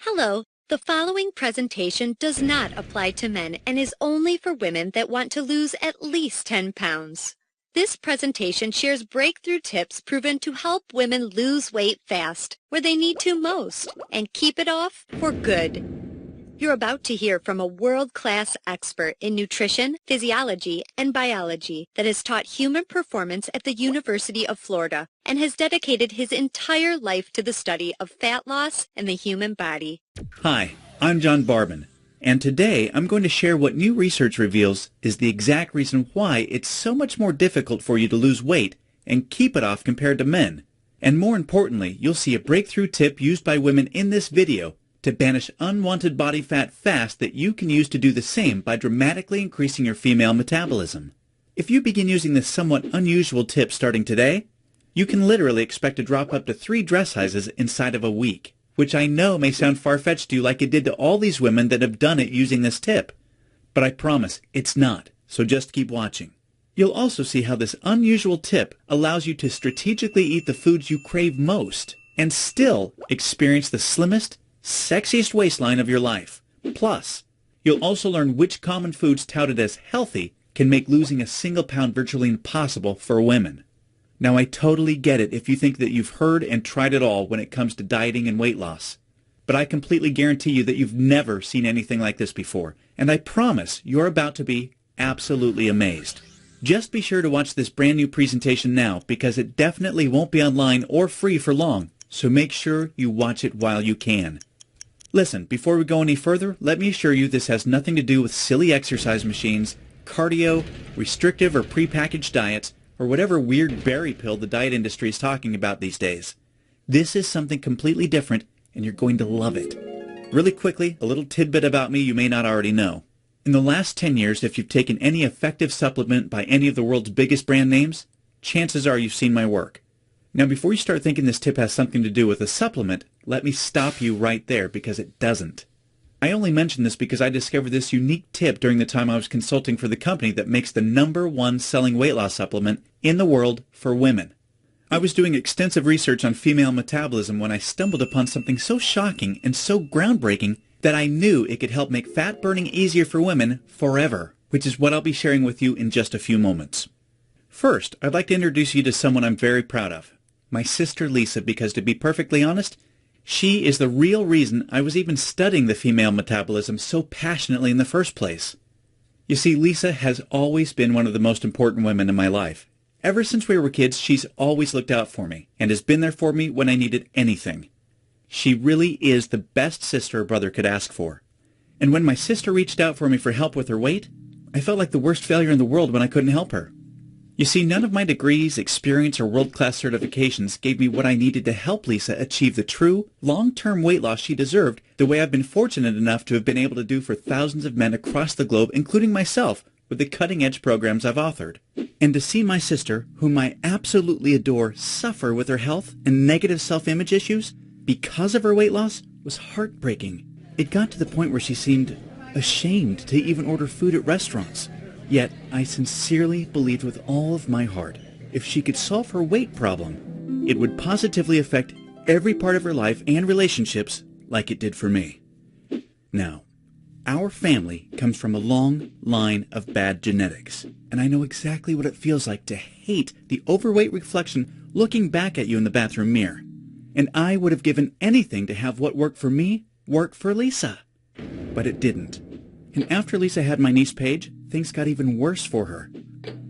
Hello, the following presentation does not apply to men and is only for women that want to lose at least 10 pounds. This presentation shares breakthrough tips proven to help women lose weight fast, where they need to most, and keep it off for good. You're about to hear from a world-class expert in nutrition, physiology, and biology that has taught human performance at the University of Florida and has dedicated his entire life to the study of fat loss and the human body. Hi, I'm John Barban, and today I'm going to share what new research reveals is the exact reason why it's so much more difficult for you to lose weight and keep it off compared to men. And more importantly, you'll see a breakthrough tip used by women in this video to banish unwanted body fat fast that you can use to do the same by dramatically increasing your female metabolism. If you begin using this somewhat unusual tip starting today, you can literally expect to drop up to 3 dress sizes inside of a week, which I know may sound far-fetched to you like it did to all these women that have done it using this tip. But I promise it's not, so just keep watching. You'll also see how this unusual tip allows you to strategically eat the foods you crave most and still experience the slimmest, sexiest waistline of your life. Plus, you'll also learn which common foods touted as healthy can make losing a single pound virtually impossible for women. Now, I totally get it if you think that you've heard and tried it all when it comes to dieting and weight loss. But I completely guarantee you that you've never seen anything like this before, and I promise you're about to be absolutely amazed. Just be sure to watch this brand new presentation now because it definitely won't be online or free for long, so make sure you watch it while you can. Listen, before we go any further, let me assure you this has nothing to do with silly exercise machines, cardio, restrictive or prepackaged diets, or whatever weird berry pill the diet industry is talking about these days. This is something completely different, and you're going to love it. Really quickly, a little tidbit about me you may not already know. In the last 10 years, if you've taken any effective supplement by any of the world's biggest brand names, chances are you've seen my work. Now, before you start thinking this tip has something to do with a supplement, let me stop you right there because it doesn't. I only mention this because I discovered this unique tip during the time I was consulting for the company that makes the #1 selling weight loss supplement in the world for women. I was doing extensive research on female metabolism when I stumbled upon something so shocking and so groundbreaking that I knew it could help make fat burning easier for women forever, which is what I'll be sharing with you in just a few moments. First, I'd like to introduce you to someone I'm very proud of. My sister Lisa, because to be perfectly honest, she is the real reason I was even studying the female metabolism so passionately in the first place. You see, Lisa has always been one of the most important women in my life. Ever since we were kids, she's always looked out for me and has been there for me when I needed anything. She really is the best sister a brother could ask for. And when my sister reached out for me for help with her weight, I felt like the worst failure in the world when I couldn't help her. You see, none of my degrees, experience, or world-class certifications gave me what I needed to help Lisa achieve the true, long-term weight loss she deserved the way I've been fortunate enough to have been able to do for thousands of men across the globe, including myself, with the cutting-edge programs I've authored. And to see my sister, whom I absolutely adore, suffer with her health and negative self-image issues because of her weight loss was heartbreaking. It got to the point where she seemed ashamed to even order food at restaurants. Yet, I sincerely believed with all of my heart, if she could solve her weight problem, it would positively affect every part of her life and relationships like it did for me. Now, our family comes from a long line of bad genetics, and I know exactly what it feels like to hate the overweight reflection looking back at you in the bathroom mirror. And I would have given anything to have what worked for me work for Lisa. But it didn't. And after Lisa had my niece Paige, things got even worse for her.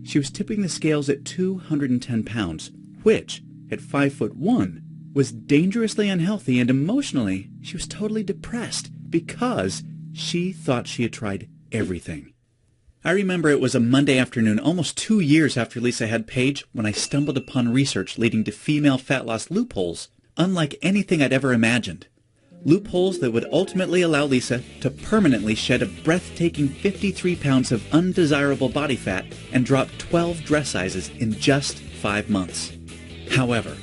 She was tipping the scales at 210 pounds, which, at 5'1", was dangerously unhealthy, and emotionally, she was totally depressed because she thought she had tried everything. I remember it was a Monday afternoon, almost 2 years after Lisa had Paige, when I stumbled upon research leading to female fat loss loopholes, unlike anything I'd ever imagined. Loopholes that would ultimately allow Lisa to permanently shed a breathtaking 53 pounds of undesirable body fat and drop 12 dress sizes in just 5 months. However,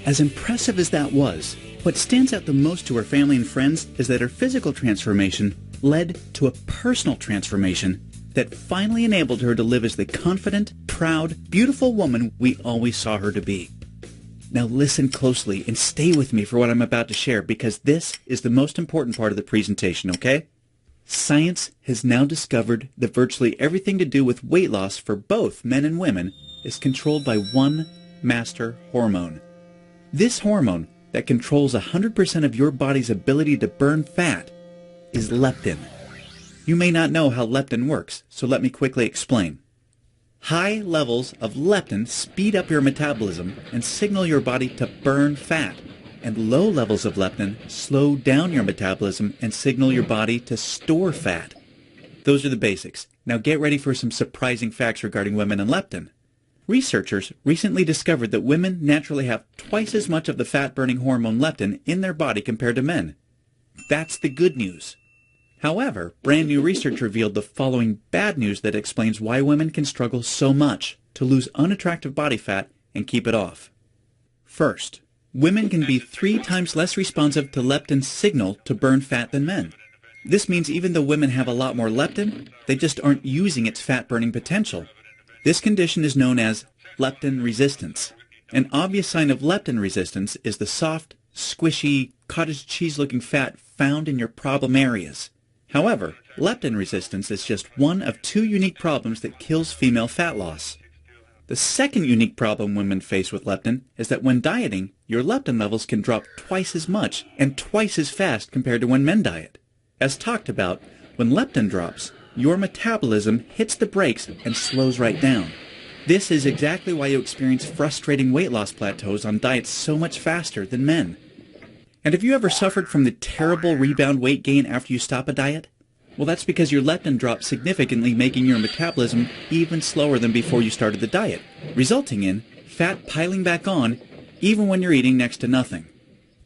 as impressive as that was, what stands out the most to her family and friends is that her physical transformation led to a personal transformation that finally enabled her to live as the confident, proud, beautiful woman we always saw her to be. Now listen closely and stay with me for what I'm about to share because this is the most important part of the presentation, okay? Science has now discovered that virtually everything to do with weight loss for both men and women is controlled by one master hormone. This hormone that controls 100% of your body's ability to burn fat is leptin. You may not know how leptin works, so let me quickly explain. High levels of leptin speed up your metabolism and signal your body to burn fat, and low levels of leptin slow down your metabolism and signal your body to store fat. Those are the basics. Now get ready for some surprising facts regarding women and leptin. Researchers recently discovered that women naturally have twice as much of the fat-burning hormone leptin in their body compared to men. That's the good news. However, brand new research revealed the following bad news that explains why women can struggle so much to lose unattractive body fat and keep it off. First, women can be 3 times less responsive to leptin's signal to burn fat than men. This means even though women have a lot more leptin, they just aren't using its fat-burning potential. This condition is known as leptin resistance. An obvious sign of leptin resistance is the soft, squishy, cottage cheese-looking fat found in your problem areas. However, leptin resistance is just one of 2 unique problems that kills female fat loss. The second unique problem women face with leptin is that when dieting, your leptin levels can drop twice as much and twice as fast compared to when men diet. As talked about, when leptin drops, your metabolism hits the brakes and slows right down. This is exactly why you experience frustrating weight loss plateaus on diets so much faster than men. And have you ever suffered from the terrible rebound weight gain after you stop a diet? Well, that's because your leptin drops significantly, making your metabolism even slower than before you started the diet, resulting in fat piling back on even when you're eating next to nothing.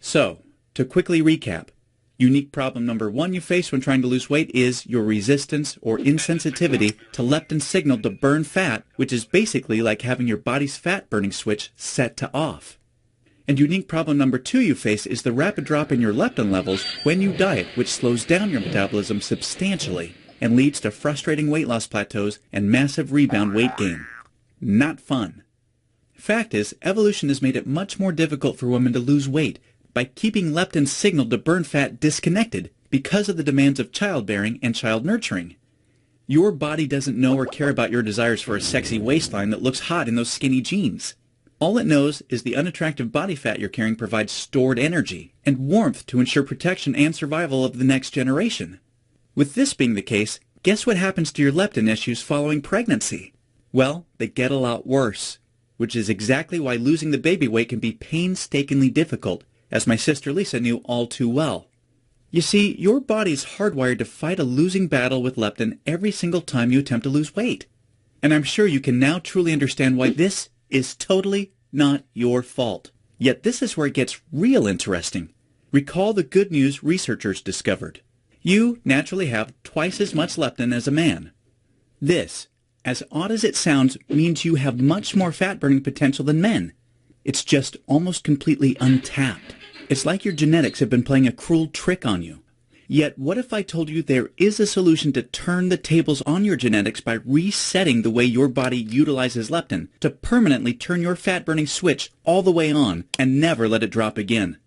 So, to quickly recap, unique problem number 1 you face when trying to lose weight is your resistance or insensitivity to leptin signal to burn fat, which is basically like having your body's fat-burning switch set to off. And unique problem number 2 you face is the rapid drop in your leptin levels when you diet, which slows down your metabolism substantially and leads to frustrating weight loss plateaus and massive rebound weight gain. Not fun. Fact is, evolution has made it much more difficult for women to lose weight by keeping leptin's signal to burn fat disconnected because of the demands of childbearing and child nurturing. Your body doesn't know or care about your desires for a sexy waistline that looks hot in those skinny jeans. All it knows is the unattractive body fat you're carrying provides stored energy and warmth to ensure protection and survival of the next generation. With this being the case, guess what happens to your leptin issues following pregnancy? Well, they get a lot worse, which is exactly why losing the baby weight can be painstakingly difficult, as my sister Lisa knew all too well. You see, your body is hardwired to fight a losing battle with leptin every single time you attempt to lose weight. And I'm sure you can now truly understand why this is totally not your fault. Yet this is where it gets real interesting. Recall the good news researchers discovered. You naturally have twice as much leptin as a man. This, as odd as it sounds, means you have much more fat-burning potential than men. It's just almost completely untapped. It's like your genetics have been playing a cruel trick on you. Yet what if I told you there is a solution to turn the tables on your genetics by resetting the way your body utilizes leptin to permanently turn your fat-burning switch all the way on and never let it drop again?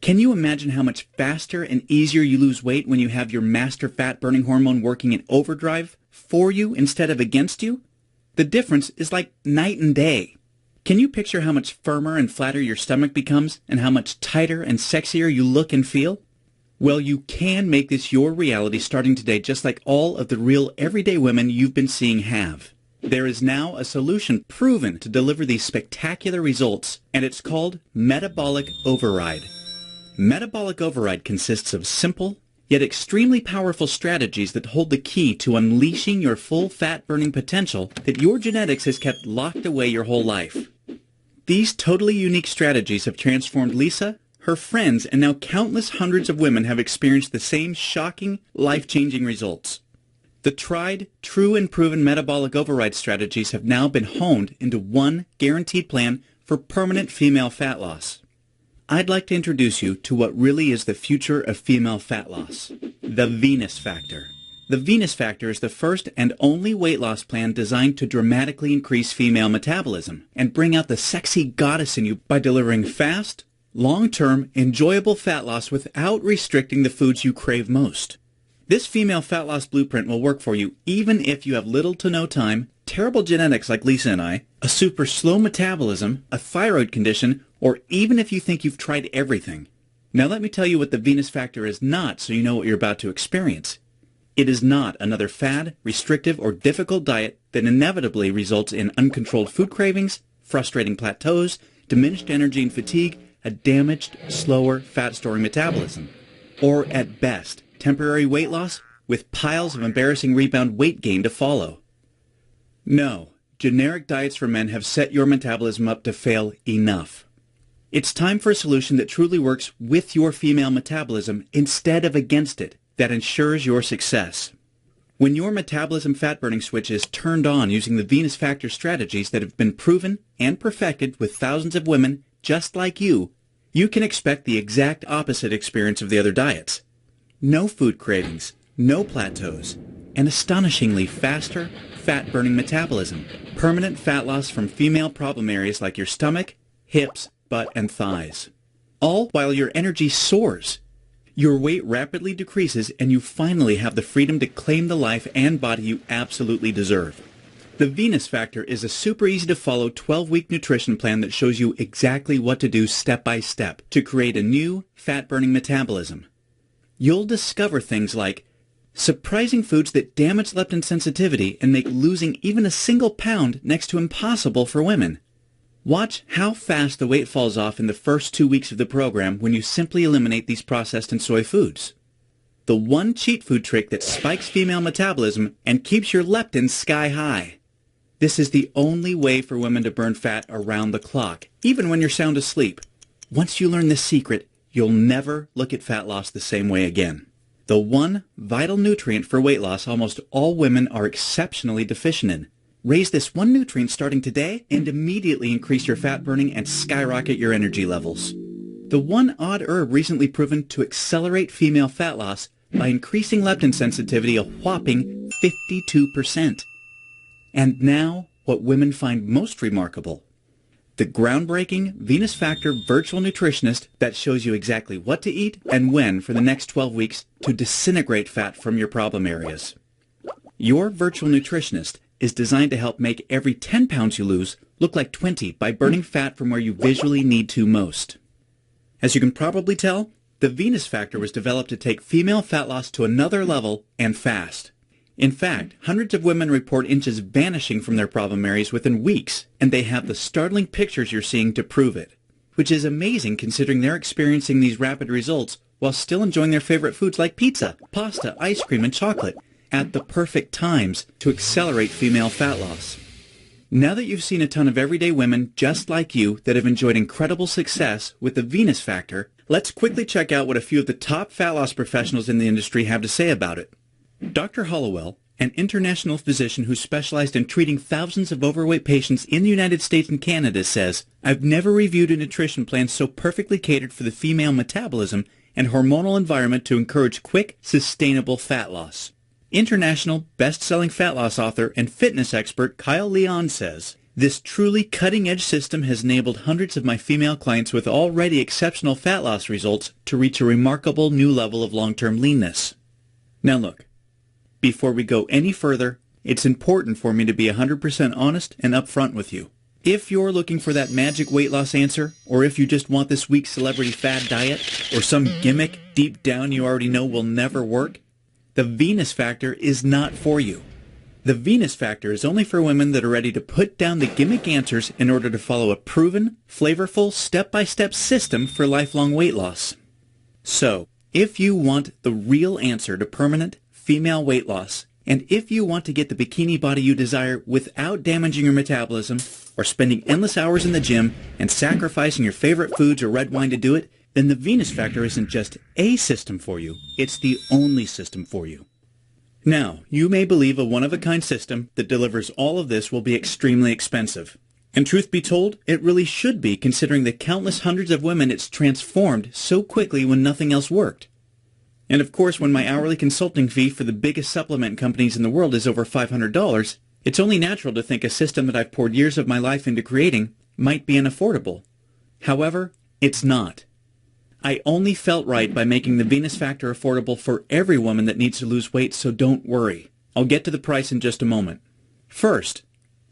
Can you imagine how much faster and easier you lose weight when you have your master fat-burning hormone working in overdrive for you instead of against you? The difference is like night and day. Can you picture how much firmer and flatter your stomach becomes and how much tighter and sexier you look and feel? Well, you can make this your reality starting today, just like all of the real everyday women you've been seeing have. There is now a solution proven to deliver these spectacular results, and it's called Metabolic Override. Metabolic Override consists of simple, yet extremely powerful strategies that hold the key to unleashing your full fat-burning potential that your genetics has kept locked away your whole life. These totally unique strategies have transformed Lisa, her friends, and now countless hundreds of women have experienced the same shocking, life-changing results. The tried, true, and proven metabolic override strategies have now been honed into one guaranteed plan for permanent female fat loss. I'd like to introduce you to what really is the future of female fat loss, the Venus factor. The Venus Factor is the first and only weight loss plan designed to dramatically increase female metabolism and bring out the sexy goddess in you by delivering fast, long-term, enjoyable fat loss without restricting the foods you crave most. This female fat loss blueprint will work for you even if you have little to no time, terrible genetics like Lisa and I, a super slow metabolism, a thyroid condition, or even if you think you've tried everything. Now let me tell you what the Venus Factor is not so you know what you're about to experience. It is not another fad, restrictive, or difficult diet that inevitably results in uncontrolled food cravings, frustrating plateaus, diminished energy and fatigue, a damaged, slower, fat-storing metabolism, or at best, temporary weight loss with piles of embarrassing rebound weight gain to follow. No, generic diets for men have set your metabolism up to fail enough. It's time for a solution that truly works with your female metabolism instead of against it, that ensures your success. When your metabolism fat-burning switch is turned on using the Venus Factor strategies that have been proven and perfected with thousands of women just like you can expect the exact opposite experience of the other diets. No food cravings, no plateaus, and astonishingly faster, fat-burning metabolism, permanent fat loss from female problem areas like your stomach, hips, butt, and thighs. All while your energy soars. Your weight rapidly decreases and you finally have the freedom to claim the life and body you absolutely deserve. The Venus Factor is a super easy to follow 12-week nutrition plan that shows you exactly what to do step by step to create a new fat-burning metabolism. You'll discover things like surprising foods that damage leptin sensitivity and make losing even a single pound next to impossible for women. Watch how fast the weight falls off in the first 2 weeks of the program when you simply eliminate these processed and soy foods. The one cheat food trick that spikes female metabolism and keeps your leptin sky high. This is the only way for women to burn fat around the clock, even when you're sound asleep. Once you learn this secret, you'll never look at fat loss the same way again. The one vital nutrient for weight loss almost all women are exceptionally deficient in. Raise this one nutrient starting today and immediately increase your fat burning and skyrocket your energy levels. The one odd herb recently proven to accelerate female fat loss by increasing leptin sensitivity a whopping 52%. And now, what women find most remarkable. The groundbreaking Venus Factor virtual nutritionist that shows you exactly what to eat and when for the next 12 weeks to disintegrate fat from your problem areas. Your virtual nutritionist is designed to help make every 10 pounds you lose look like 20 by burning fat from where you visually need to most. As you can probably tell, the Venus Factor was developed to take female fat loss to another level and fast. In fact, hundreds of women report inches vanishing from their problem areas within weeks, and they have the startling pictures you're seeing to prove it, which is amazing considering they're experiencing these rapid results while still enjoying their favorite foods like pizza, pasta, ice cream, and chocolate at the perfect times to accelerate female fat loss. Now that you've seen a ton of everyday women just like you that have enjoyed incredible success with the Venus Factor, let's quickly check out what a few of the top fat loss professionals in the industry have to say about it. Dr. Hollowell, an international physician who specialized in treating thousands of overweight patients in the United States and Canada, says, "I've never reviewed a nutrition plan so perfectly catered for the female metabolism and hormonal environment to encourage quick, sustainable fat loss." International best-selling fat loss author and fitness expert Kyle Leon says, "This truly cutting-edge system has enabled hundreds of my female clients with already exceptional fat loss results to reach a remarkable new level of long-term leanness." Now look, before we go any further, it's important for me to be 100% honest and upfront with you. If you're looking for that magic weight loss answer, or if you just want this week's celebrity fad diet, or some gimmick deep down you already know will never work, the Venus Factor is not for you. The Venus Factor is only for women that are ready to put down the gimmick answers in order to follow a proven, flavorful, step-by-step system for lifelong weight loss. So, if you want the real answer to permanent female weight loss, and if you want to get the bikini body you desire without damaging your metabolism, or spending endless hours in the gym and sacrificing your favorite foods or red wine to do it, then the Venus Factor isn't just a system for you, it's the only system for you. Now, you may believe a one-of-a-kind system that delivers all of this will be extremely expensive. And truth be told, it really should be considering the countless hundreds of women it's transformed so quickly when nothing else worked. And of course, when my hourly consulting fee for the biggest supplement companies in the world is over $500, it's only natural to think a system that I've poured years of my life into creating might be unaffordable. However, it's not. I only felt right by making the Venus Factor affordable for every woman that needs to lose weight, so don't worry. I'll get to the price in just a moment. First,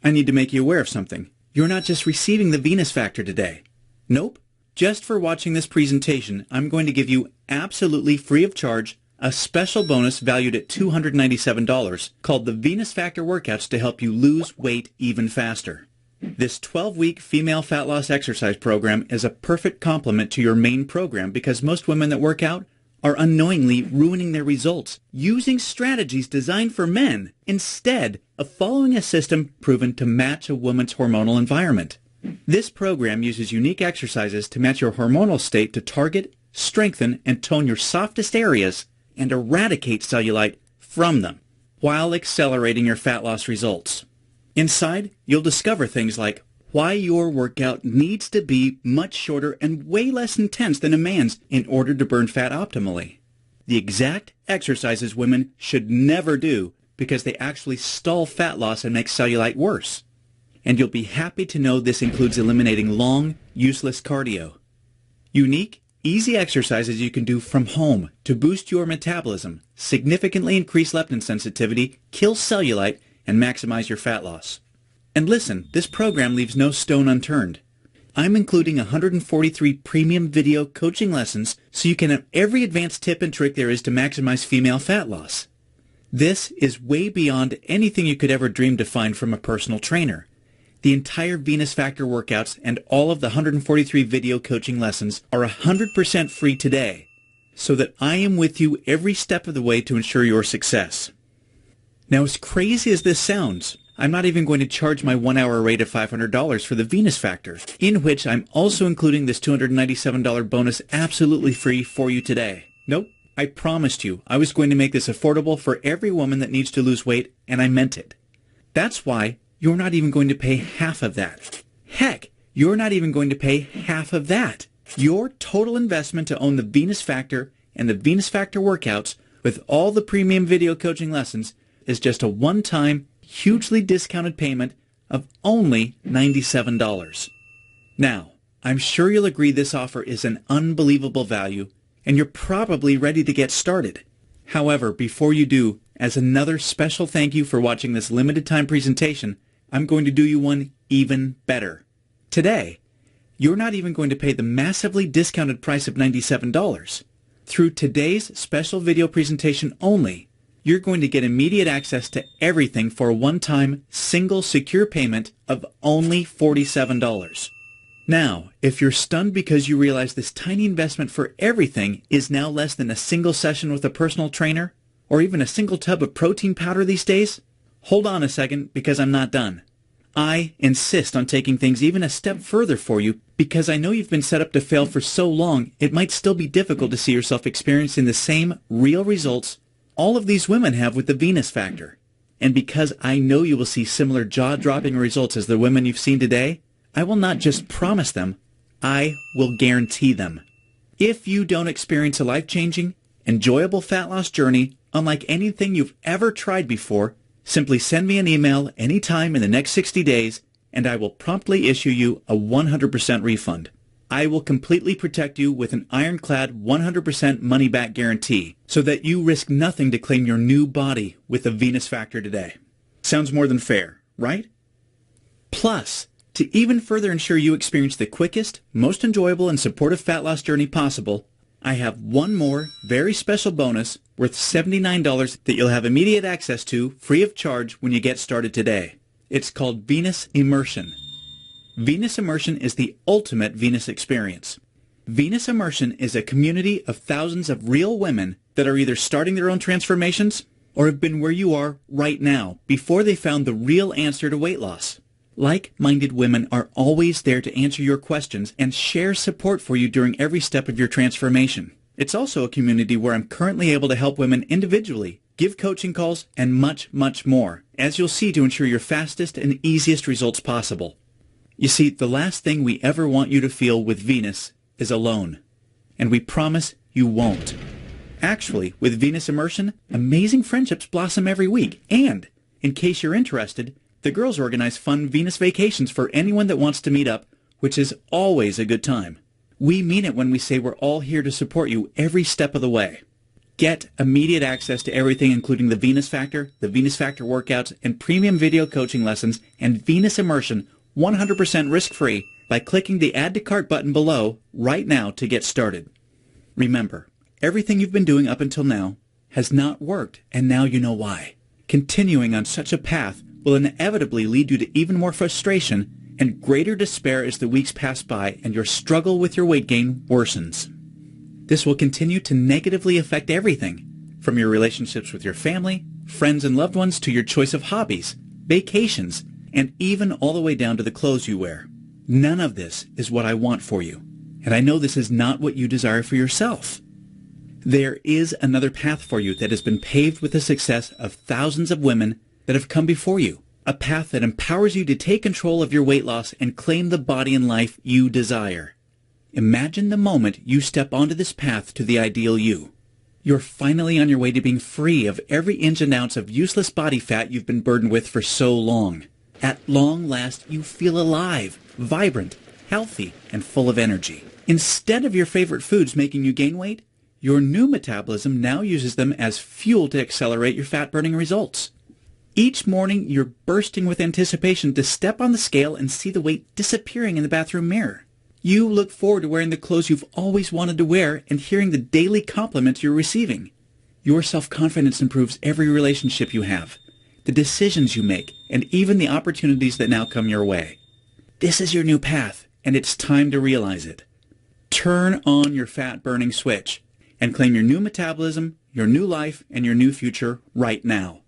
I need to make you aware of something. You're not just receiving the Venus Factor today. Nope. Just for watching this presentation, I'm going to give you absolutely free of charge a special bonus valued at $297 called the Venus Factor Workouts to help you lose weight even faster. This 12-week female fat loss exercise program is a perfect complement to your main program because most women that work out are unknowingly ruining their results using strategies designed for men instead of following a system proven to match a woman's hormonal environment. This program uses unique exercises to match your hormonal state to target, strengthen, and tone your softest areas and eradicate cellulite from them while accelerating your fat loss results. Inside, you'll discover things like why your workout needs to be much shorter and way less intense than a man's in order to burn fat optimally. The exact exercises women should never do because they actually stall fat loss and make cellulite worse. And you'll be happy to know this includes eliminating long, useless cardio. Unique, easy exercises you can do from home to boost your metabolism, significantly increase leptin sensitivity, kill cellulite, and maximize your fat loss. And listen, this program leaves no stone unturned. I'm including 143 premium video coaching lessons so you can have every advanced tip and trick there is to maximize female fat loss. This is way beyond anything you could ever dream to find from a personal trainer. The entire Venus Factor workouts and all of the 143 video coaching lessons are 100% free today, so that I am with you every step of the way to ensure your success. Now, as crazy as this sounds, I'm not even going to charge my 1-hour rate of $500 for the Venus Factor, in which I'm also including this $297 bonus absolutely free for you today. Nope, I promised you I was going to make this affordable for every woman that needs to lose weight, and I meant it. That's why you're not even going to pay half of that. Heck, you're not even going to pay half of that. Your total investment to own the Venus Factor and the Venus Factor workouts with all the premium video coaching lessons is just a one-time, hugely discounted payment of only $97. Now, I'm sure you'll agree this offer is an unbelievable value, and you're probably ready to get started. However, before you do, as another special thank you for watching this limited time presentation, I'm going to do you one even better. Today, you're not even going to pay the massively discounted price of $97. Through today's special video presentation only, you're going to get immediate access to everything for a one-time, single, secure payment of only $47. Now, if you're stunned because you realize this tiny investment for everything is now less than a single session with a personal trainer, or even a single tub of protein powder these days, hold on a second because I'm not done. I insist on taking things even a step further for you because I know you've been set up to fail for so long it might still be difficult to see yourself experiencing the same real results all of these women have with the Venus Factor. And because I know you will see similar jaw-dropping results as the women you've seen today, I will not just promise them, I will guarantee them. If you don't experience a life-changing, enjoyable fat loss journey unlike anything you've ever tried before, simply send me an email anytime in the next 60 days and I will promptly issue you a 100% refund. I will completely protect you with an ironclad 100% money-back guarantee so that you risk nothing to claim your new body with the Venus Factor today. Sounds more than fair, right? Plus, to even further ensure you experience the quickest, most enjoyable, and supportive fat loss journey possible, I have one more very special bonus worth $79 that you'll have immediate access to free of charge when you get started today. It's called Venus Immersion. Venus Immersion is the ultimate Venus experience. Venus Immersion is a community of thousands of real women that are either starting their own transformations or have been where you are right now before they found the real answer to weight loss. Like-minded women are always there to answer your questions and share support for you during every step of your transformation. It's also a community where I'm currently able to help women individually, give coaching calls, and much, much more, as you'll see, to ensure your fastest and easiest results possible. You see, the last thing we ever want you to feel with Venus is alone, and we promise you won't. Actually, with Venus Immersion, amazing friendships blossom every week. And, in case you're interested, the girls organize fun Venus vacations for anyone that wants to meet up, which is always a good time. We mean it when we say we're all here to support you every step of the way. Get immediate access to everything including the Venus Factor workouts, and premium video coaching lessons, and Venus Immersion 100% risk-free by clicking the Add to Cart button below right now to get started. Remember, everything you've been doing up until now has not worked, and now you know why. Continuing on such a path will inevitably lead you to even more frustration and greater despair as the weeks pass by and your struggle with your weight gain worsens. This will continue to negatively affect everything, from your relationships with your family, friends and loved ones, to your choice of hobbies, vacations, and even all the way down to the clothes you wear. None of this is what I want for you, and I know this is not what you desire for yourself. There is another path for you that has been paved with the success of thousands of women that have come before you, a path that empowers you to take control of your weight loss and claim the body and life you desire. Imagine the moment you step onto this path to the ideal you. You're finally on your way to being free of every inch and ounce of useless body fat you've been burdened with for so long. At long last, you feel alive, vibrant, healthy, and full of energy. Instead of your favorite foods making you gain weight, your new metabolism now uses them as fuel to accelerate your fat-burning results. Each morning, you're bursting with anticipation to step on the scale and see the weight disappearing in the bathroom mirror. You look forward to wearing the clothes you've always wanted to wear and hearing the daily compliments you're receiving. Your self-confidence improves every relationship you have, the decisions you make, and even the opportunities that now come your way. This is your new path, and it's time to realize it. Turn on your fat-burning switch and claim your new metabolism, your new life, and your new future right now.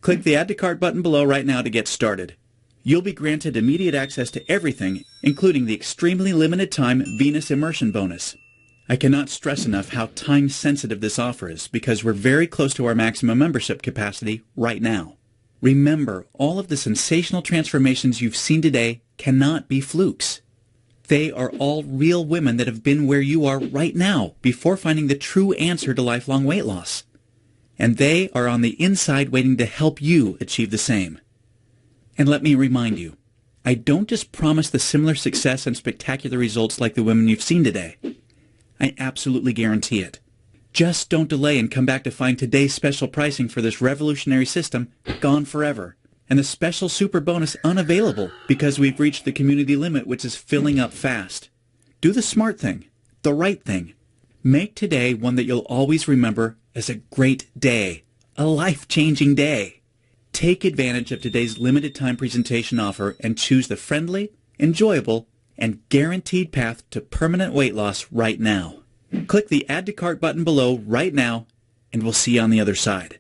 Click the Add to Cart button below right now to get started. You'll be granted immediate access to everything, including the extremely limited time Venus Immersion bonus. I cannot stress enough how time-sensitive this offer is because we're very close to our maximum membership capacity right now. Remember, all of the sensational transformations you've seen today cannot be flukes. They are all real women that have been where you are right now before finding the true answer to lifelong weight loss. And they are on the inside waiting to help you achieve the same. And let me remind you, I don't just promise the similar success and spectacular results like the women you've seen today. I absolutely guarantee it. Just don't delay and come back to find today's special pricing for this revolutionary system gone forever, and the special super bonus unavailable because we've reached the community limit, which is filling up fast. Do the smart thing, the right thing. Make today one that you'll always remember as a great day, a life-changing day. Take advantage of today's limited time presentation offer and choose the friendly, enjoyable, and guaranteed path to permanent weight loss right now. Click the Add to Cart button below right now, and we'll see you on the other side.